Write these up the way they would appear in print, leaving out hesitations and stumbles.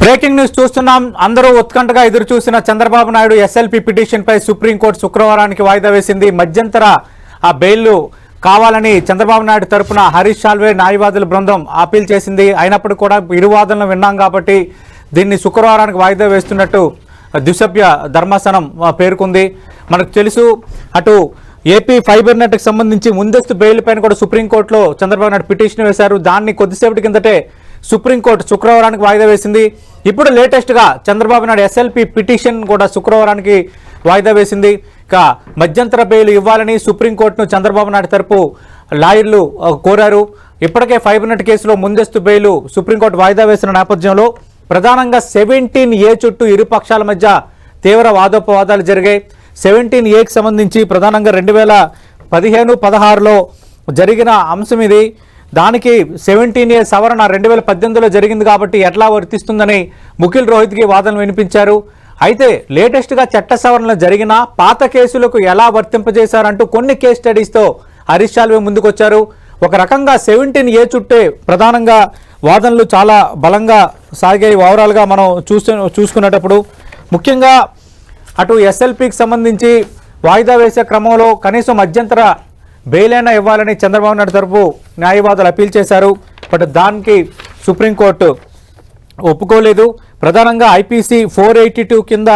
Breaking news చూస్తున్నాం. అందరూ ఉత్కంఠగా ఎదురు చూసిన చంద్రబాబు నాయుడు ఎస్ఎల్పీ పిటిషన్ పై సుప్రీంకోర్టు శుక్రవారానికి వాయిదా వేసింది. మధ్యంతర ఆ బెయిల్ కావాలని చంద్రబాబు నాయుడు తరపున హరీష్ సాల్వే న్యాయవాదుల బృందం అప్పీల్ చేసింది. అయినప్పటికీ కూడా ఇరు వాదనలు విన్నాం కాబట్టి దీన్ని శుక్రవారానికి వాయిదా వేస్తున్నట్టు ద్విసభ్య ధర్మాసనం పేర్కొంది. మనకు తెలుసు అటు ఏపీ ఫైబర్ నెట్కి సంబంధించి ముందస్తు బెయిల్ పైన కూడా సుప్రీంకోర్టులో చంద్రబాబు నాయుడు పిటిషన్ వేశారు. దాన్ని కొద్దిసేపటి కిందటే సుప్రీంకోర్టు శుక్రవారానికి వాయిదా వేసింది. ఇప్పుడు లేటెస్ట్గా చంద్రబాబు నాయుడు ఎస్ఎల్పీ పిటిషన్ కూడా శుక్రవారానికి వాయిదా వేసింది. ఇక మధ్యంతర బెయిల్ ఇవ్వాలని సుప్రీంకోర్టును చంద్రబాబు నాయుడు తరపు లాయర్లు కోరారు. ఇప్పటికే ఫైబర్ నెట్ కేసులో ముందస్తు బెయిల్ సుప్రీంకోర్టు వాయిదా వేసిన నేపథ్యంలో ప్రధానంగా 17A చుట్టూ ఇరు పక్షాల మధ్య తీవ్ర వాదోపవాదాలు జరిగాయి. 17Aకి సంబంధించి ప్రధానంగా 2015-16లో జరిగిన అంశం ఇది. దానికి 17A సవరణ 2018లో జరిగింది కాబట్టి ఎట్లా వర్తిస్తుందని ముఖిల్ రోహిత్కి వాదనలు వినిపించారు. అయితే లేటెస్ట్గా చట్ట సవరణలు జరిగిన పాత కేసులకు ఎలా వర్తింపజేశారంటూ కొన్ని కేస్ స్టడీస్తో హరీష్ సాల్వే ముందుకొచ్చారు. ఒక రకంగా 17A చుట్టే ప్రధానంగా వాదనలు చాలా బలంగా సాగాయి. ఓవరాల్గా మనం చూసుకునేటప్పుడు ముఖ్యంగా అటు ఎస్ఎల్పీకి సంబంధించి వాయిదా వేసే క్రమంలో కనీసం మధ్యంతర బెయిల్ అయినా ఇవ్వాలని చంద్రబాబు నాయుడు తరపు న్యాయవాదులు అప్పీల్ చేశారు. బట్ దానికి సుప్రీంకోర్టు ఒప్పుకోలేదు. ప్రధానంగా ఐపీసీ 482 కింద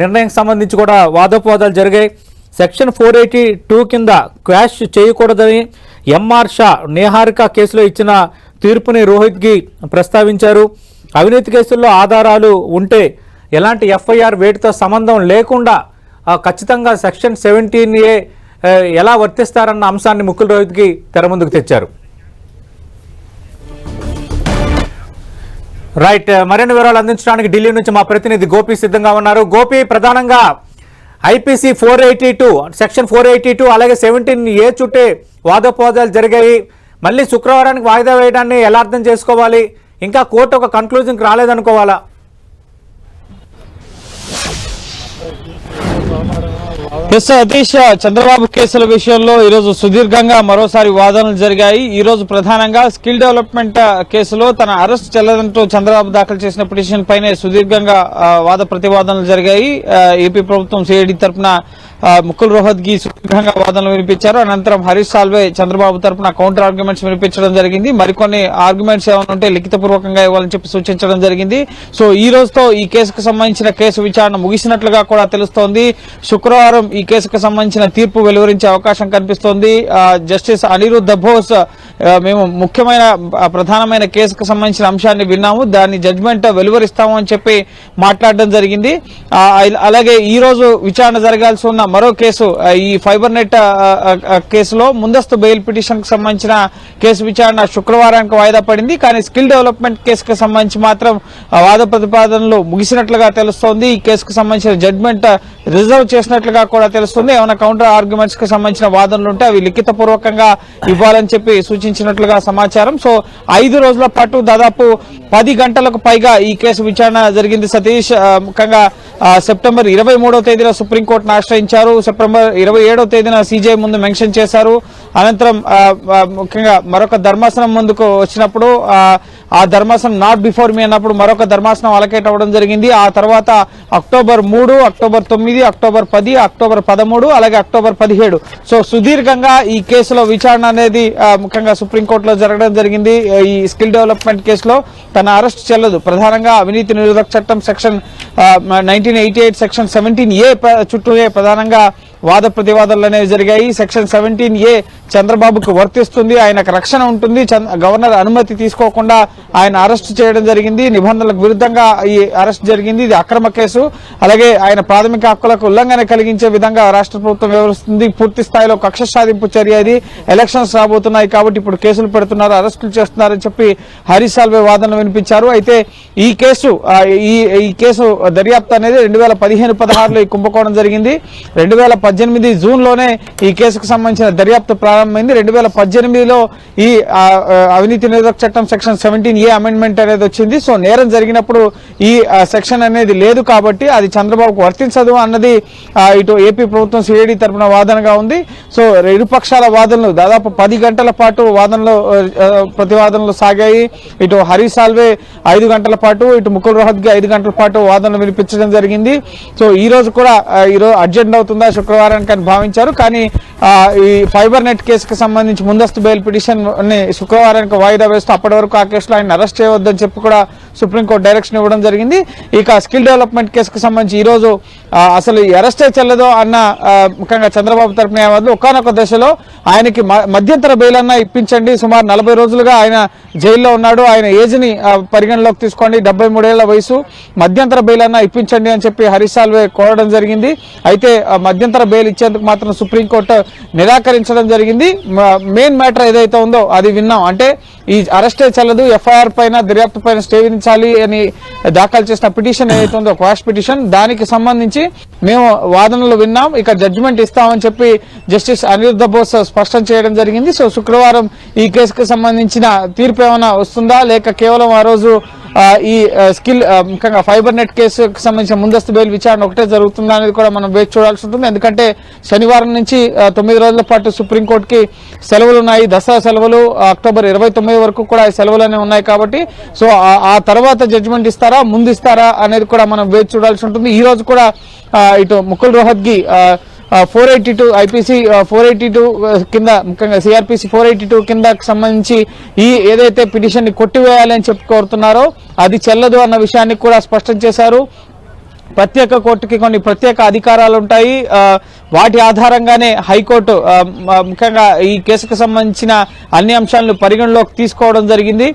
నిర్ణయం సంబంధించి కూడా వాదోపవాదాలు జరిగాయి. సెక్షన్ 482 కింద క్వాష్ చేయకూడదని ఎంఆర్ షా నేహారిక కేసులో ఇచ్చిన తీర్పుని రోహిత్కి ప్రస్తావించారు. అవినీతి కేసుల్లో ఆధారాలు ఉంటే ఎలాంటి ఎఫ్ఐఆర్ వేటితో సంబంధం లేకుండా ఖచ్చితంగా సెక్షన్ 17A ఎలా వర్తిస్తారన్న అంశాన్ని ముఖిల్ రోహిత్కి తెర ముందుకు తెచ్చారు. రైట్, మరిన్ని వివరాలు అందించడానికి ఢిల్లీ నుంచి మా ప్రతినిధి గోపి సిద్ధంగా ఉన్నారు. గోపి, ప్రధానంగా ఐపీసీ 482 సెక్షన్ 482 అలాగే 17A చుట్టే వాదోపవాదాలు జరిగాయి. మళ్ళీ శుక్రవారానికి వాయిదా వేయడాన్ని ఎలా అర్థం చేసుకోవాలి? ఇంకా కోర్టు ఒక కన్క్లూజన్కి రాలేదనుకోవాలా? ఎస్ సతీష్, చంద్రబాబు కేసుల విషయంలో ఈరోజు సుదీర్ఘంగా మరోసారి వాదనలు జరిగాయి. ఈరోజు ప్రధానంగా స్కిల్ డెవలప్మెంట్ కేసులో తన అరెస్ట్ చెల్లదంటూ చంద్రబాబు దాఖలు చేసిన పిటిషన్ పైనే సుదీర్ఘంగా వాద ప్రతివాదనలు జరిగాయి. ఏపీ ప్రభుత్వం సిఐడి తరఫున ముకుల్ రోహత్గి సుదీర్ఘంగా వాదనలు వినిపించారు. అనంతరం హరీష్ సాల్వే చంద్రబాబు తరఫున కౌంటర్ ఆర్గ్యుమెంట్స్ వినిపించడం జరిగింది. మరికొన్ని ఆర్గ్యుమెంట్స్ ఏమైనా ఉంటే లిఖితపూర్వకంగా ఇవ్వాలని చెప్పి సూచించడం జరిగింది. సో ఈ రోజుతో ఈ కేసుకు సంబంధించిన కేసు విచారణ ముగిసినట్లుగా కూడా తెలుస్తోంది. శుక్రవారం ఈ కేసుకు సంబంధించిన తీర్పు వెలువరించే అవకాశం కనిపిస్తోంది. జస్టిస్ అనిరుద్ధ బోస్ మేము ముఖ్యమైన ప్రధానమైన కేసుకు సంబంధించిన అంశాన్ని విన్నాము, దాన్ని జడ్జిమెంట్ వెలువరిస్తాము అని చెప్పి మాట్లాడడం జరిగింది. అలాగే ఈ రోజు విచారణ జరగాల్సి ఉన్న మరో కేసు ఈ ఫైబర్ నెట్ కేసులో ముందస్తు బెయిల్ పిటిషన్ కు సంబంధించిన కేసు విచారణ శుక్రవారానికి వాయిదా పడింది. కానీ స్కిల్ డెవలప్మెంట్ కేసుకు సంబంధించి మాత్రం వాద ప్రతిపాదనలు ముగిసినట్లుగా తెలుస్తోంది. ఈ కేసుకు సంబంధించిన జడ్జిమెంట్ రిజర్వ్ చేసినట్లుగా కూడా తెలుస్తుంది. ఏమైనా కౌంటర్ ఆర్గ్యుమెంట్స్ కి సంబంధించిన వాదనలు ఉంటే అవి లిఖితపూర్వకంగా ఇవ్వాలని చెప్పి సూచించినట్లుగా సమాచారం. సో 5 రోజుల పాటు దాదాపు 10 గంటలకు పైగా ఈ కేసు విచారణ జరిగింది. సతీష్, ముఖ్యంగా సెప్టెంబర్ 23వ తేదీన సుప్రీంకోర్టును ఆశ్రయించారు. సెప్టెంబర్ 27వ తేదీన సిజే ముందు మెన్షన్ చేశారు. అనంతరం ముఖ్యంగా మరొక ధర్మాసనం ముందుకు వచ్చినప్పుడు ఆ ధర్మాసనం నాట్ బిఫోర్ మీ అన్నప్పుడు మరొక ధర్మాసనం అలకేట్ అవ్వడం జరిగింది. ఆ తర్వాత అక్టోబర్ 3, అక్టోబర్ 9, అక్టోబర్ 10, అక్టోబర్ 13 అలాగే అక్టోబర్ 17 సో సుదీర్ఘంగా ఈ కేసులో విచారణ అనేది ముఖ్యంగా సుప్రీంకోర్టులో జరగడం జరిగింది. ఈ స్కిల్ డెవలప్మెంట్ కేసులో తన అరెస్ట్ చెల్లదు. ప్రధానంగా అవినీతి నిరోధక చట్టం సెక్షన్ 1988 సెక్షన్ 17A చుట్టూనే ప్రధానంగా వాద ప్రతివాదాలు అనేవి జరిగాయి. సెక్షన్ 17A చంద్రబాబుకు వర్తిస్తుంది, ఆయనకు రక్షణ ఉంటుంది. గవర్నర్ అనుమతి తీసుకోకుండా ఆయన అరెస్ట్ చేయడం జరిగింది. నిబంధనలకు విరుద్ధంగా ఈ అరెస్ట్ జరిగింది. ఇది అక్రమ కేసు. అలాగే ఆయన ప్రాథమిక హక్కులకు ఉల్లంఘన కలిగించే విధంగా రాష్ట్ర ప్రభుత్వం వ్యవహరిస్తుంది. పూర్తి స్థాయిలో కక్ష సాధింపు చర్య ఇది. ఎలక్షన్స్ రాబోతున్నాయి కాబట్టి ఇప్పుడు కేసులు పెడుతున్నారు, అరెస్టులు చేస్తున్నారని చెప్పి హరీష్ సాల్వే వాదనలు వినిపించారు. అయితే ఈ కేసు దర్యాప్తు అనేది 2015-16లో ఈ కుంభకోణం జరిగింది. 2018 జూన్లోనే ఈ కేసుకు సంబంధించిన దర్యాప్తు ప్రారంభం ప్రారంభమైంది. 2018లో ఈ అవినీతి నిరోధక చట్టం సెక్షన్ 17A అమెండ్మెంట్ అనేది వచ్చింది. సో నేరం జరిగినప్పుడు ఈ సెక్షన్ అనేది లేదు కాబట్టి అది చంద్రబాబుకు వర్తించదు అన్నది ఇటు ఏపీ ప్రభుత్వం సిఐడి తరపున వాదనగా ఉంది. సో ఇరుపక్షాల వాదనలు దాదాపు 10 గంటల పాటు వాదనలు ప్రతివాదనలు సాగాయి. ఇటు హరీష్ సాల్వే 5 గంటల పాటు, ఇటు ముకుల్ రోహత్గి 5 గంటల పాటు వాదనలు వినిపించడం జరిగింది. సో ఈ రోజు కూడా ఈరోజు అర్జెంట్ అవుతుందా శుక్రవారానికి అని భావించారు. కానీ ఈ ఫైబర్ నెట్ కేసుకు సంబంధించి ముందస్తు బెయిల్ పిటిషన్ ని శుక్రవారానికి వాయిదా వేస్తూ అప్పటి వరకు ఆ కేసులో ఆయన అరెస్ట్ చేయవద్దని చెప్పి కూడా సుప్రీంకోర్టు డైరెక్షన్ ఇవ్వడం జరిగింది. ఇక స్కిల్ డెవలప్మెంట్ కేసుకు సంబంధించి ఈ రోజు అసలు అరెస్టే చెల్లదో అన్న ముఖ్యంగా చంద్రబాబు తరపు న్యాయవాదులు ఒకానొక దశలో ఆయనకి మధ్యంతర బెయిల్ అన్నా ఇప్పించండి, సుమారు 40 రోజులుగా ఆయన జైల్లో ఉన్నాడు, ఆయన ఏజ్ ని పరిగణలోకి తీసుకోండి, 73 ఏళ్ల వయసు, మధ్యంతర బెయిల్ అన్నా ఇప్పించండి అని చెప్పి హరీష్ సాల్వే కోరడం జరిగింది. అయితే మధ్యంతర బెయిల్ ఇచ్చేందుకు మాత్రం సుప్రీంకోర్టు నిరాకరించడం జరిగింది. మెయిన్ మ్యాటర్ ఏదైతే ఉందో అది విన్నాం. అంటే ఈ అరెస్టే చెల్లదు, ఎఫ్ఐఆర్ పైన దర్యాప్తు పైన స్టే విధించాలి అని దాఖలు చేసిన పిటిషన్ ఏదైతే ఉందో క్వాష్ పిటిషన్, దానికి సంబంధించి మేము వాదనలు విన్నాం, ఇక జడ్జిమెంట్ ఇస్తామని చెప్పి జస్టిస్ అనిరుద్ధ బోస్ స్పష్టం చేయడం జరిగింది. సో శుక్రవారం ఈ కేసుకు సంబంధించిన తీర్పు ఏమైనా వస్తుందా, లేక కేవలం ఆ రోజు ఈ స్కిల్ ముఖ్యంగా ఫైబర్ నెట్ కేసుకు సంబంధించిన ముందస్తు బెయిల్ విచారణ ఒకటే జరుగుతుందా అనేది కూడా మనం వేచి చూడాల్సి ఉంటుంది. ఎందుకంటే శనివారం నుంచి 9 రోజుల పాటు సుప్రీంకోర్టుకి సెలవులు ఉన్నాయి, దసరా సెలవులు, అక్టోబర్ 29 వరకు కూడా సెలవులు అనేవి ఉన్నాయి కాబట్టి సో ఆ తర్వాత జడ్జిమెంట్ ఇస్తారా, ముందు ఇస్తారా అనేది కూడా మనం వేచి చూడాల్సి ఉంటుంది. ఈ రోజు కూడా ఇటు ముకుల్ రోహత్గి 482 ఐపీసీ 482 కింద ముఖ్యంగా సిఆర్పిసి 482 కిందకు సంబంధించి ఈ ఏదైతే పిటిషన్ ని కొట్టివేయాలి అని చెప్పి కోరుతున్నారో అది చెల్లదు అన్న విషయాన్ని కూడా స్పష్టం చేశారు. ప్రత్యేక కోర్టుకి కొన్ని ప్రత్యేక అధికారాలు ఉంటాయి, వాటి ఆధారంగానే హైకోర్టు ముఖ్యంగా ఈ కేసుకు సంబంధించిన అన్ని అంశాలను పరిగణలోకి తీసుకోవడం జరిగింది.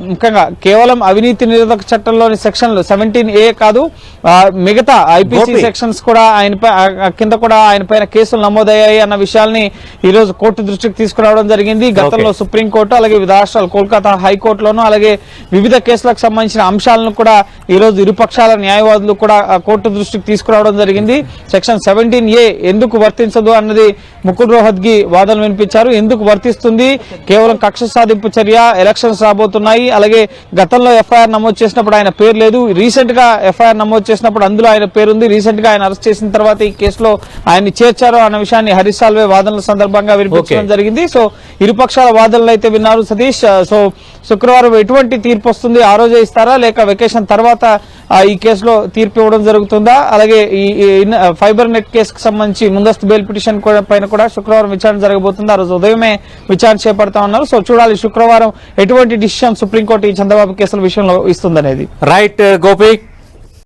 ముఖ్యంగా కేవలం అవినీతి నిరోధక చట్టంలోని సెక్షన్లు 17A కాదు, మిగతా ఐపీసీ సెక్షన్స్ కూడా కింద కూడా ఆయన పైన కేసులు నమోదయ్యాయి అన్న విషయాల్ని ఈ రోజు కోర్టు దృష్టికి తీసుకురావడం జరిగింది. గతంలో సుప్రీంకోర్టు అలాగే వివిధ రాష్ట్రాలు కోల్కతా హైకోర్టులోనూ అలాగే వివిధ కేసులకు సంబంధించిన అంశాలను కూడా ఈ రోజు ఇరుపక్షాల న్యాయవాదులు కూడా కోర్టు దృష్టికి తీసుకురావడం జరిగింది. సెక్షన్ 17A ఎందుకు వర్తించదు అన్నది ముకుల్ రోహత్గి వాదనలు వినిపించారు. ఎందుకు వర్తిస్తుంది, కేవలం కక్ష సాధింపు చర్య, ఎలక్షన్స్ రాబోతున్నాయి, అలాగే గతంలో ఎఫ్ఐఆర్ నమోదు చేసినప్పుడు ఆయన పేరు లేదు, రీసెంట్ గా ఎఫ్ఐఆర్ నమోదు చేసినప్పుడు అందులో ఆయన పేరుంది, రీసెంట్ గా ఆయన అరెస్ట్ చేసిన తర్వాత ఈ కేసులో ఆయన్ని చేర్చారు అన్న విషయాన్ని హరీష్ సాల్వే వాదనల సందర్భంగా వినిపించడం జరిగింది. సో ఇరుపక్షాల వాదనలు అయితే విన్నారు సతీష్. సో శుక్రవారం ఎటువంటి తీర్పు వస్తుంది, ఆ రోజే ఇస్తారా లేక వెకేషన్ తర్వాత ఈ కేసులో తీర్పు ఇవ్వడం జరుగుతుందా, అలాగే ఈ ఫైబర్ నెట్ కేసుకు సంబంధించి ముందస్తు బెయిల్ పిటిషన్ పైన కూడా శుక్రవారం విచారణ జరగబోతుంది. ఆ రోజు ఉదయమే విచారణ చేపడతా ఉన్నారు. సో చూడాలి శుక్రవారం ఎటువంటి డిసిషన్ సుప్రీంకోర్టు ఈ చంద్రబాబు కేసుల విషయంలో ఇస్తుందనేది. రైట్ గోపి.